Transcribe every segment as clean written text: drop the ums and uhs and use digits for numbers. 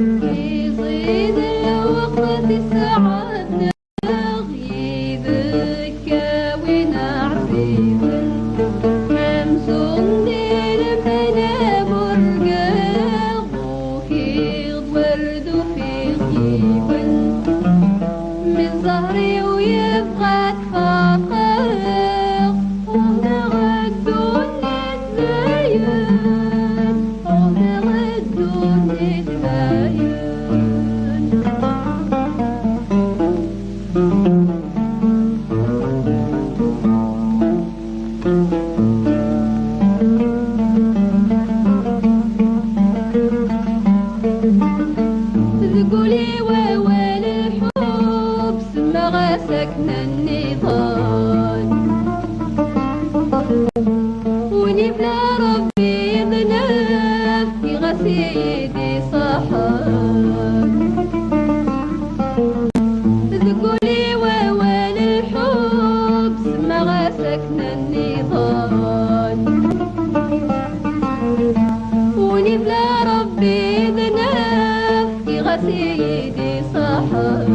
يزيد الوقت ساعتنا يذكى ونعزيز ممسون دير منا مرقاق وفيض ورد وفيض جيبن من زهري ويبغى تفاقق ونغدو نتباين ونغدو نتباين تقولي ووال الحب سما غاسكنا النضال ونبلا ربي ظناف في غسيدي صحال تقولي ووال الحب سما غاسكنا النضال ونبلا ربي ظناف في غسيدي صحال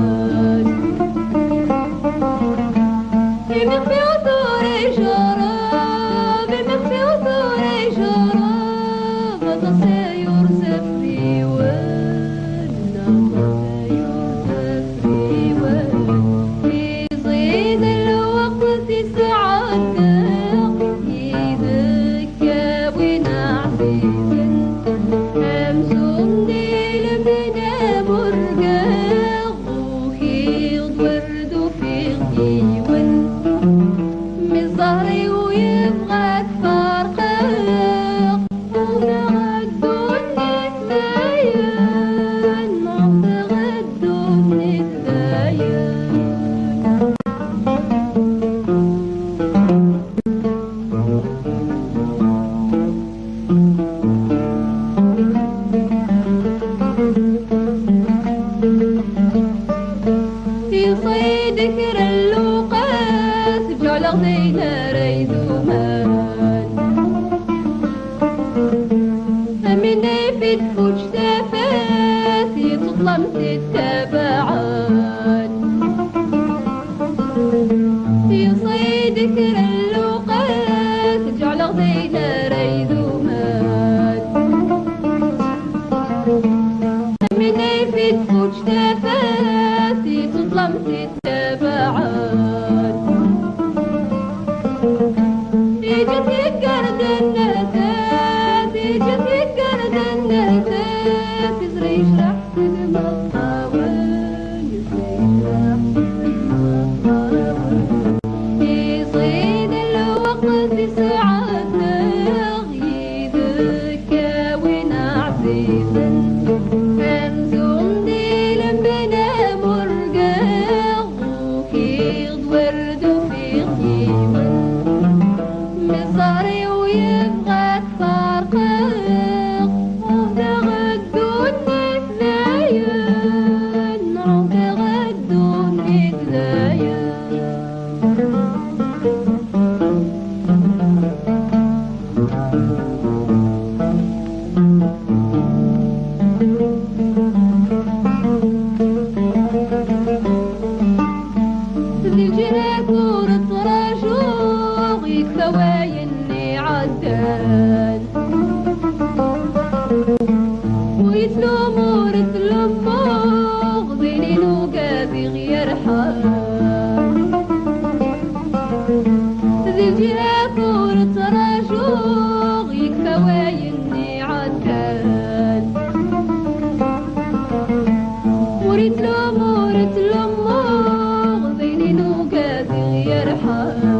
بمخفي وثوري شراب بمخفي وثوري شراب غطسي يرزف في وين يرزف في وين يزيد الوقت ساعتنا يذكى ونعزيز همسون ديل منا مرقاق وخيض ورد وفيض جيون من زهري ويبغى تفرقق ونغدو نتباين ونغدو نتباين يصيد ذكر اللوقات بجعل غدينا ريدومان من يفيد فوج تفات يتظلم تتبعان يصيد ذكر اللوقات بجعل غدينا ريدومان من يفيد فوج تفات تظلم تتبعان يجت يكرد النتات يجت يكرد النتات يزري يشرح المطاوين يزري يشرح المطاوين يصيد الوقت ساعتنا يذكى ونعزيز همزون ديل بنا مرقاق وفيض ورد وفيض جيبن من زهري ويبغى تفرقق ونغدو نتباين ونغدو نتباين الجنة كورة رجوق يكفى إني عدال ويتلو مورة الأموغ ذيني نوقابي غير حال ذي الجنة كورة رجوق يكفى إني عدال وريت له مورة الأموغ ذيني نوقابي غير حال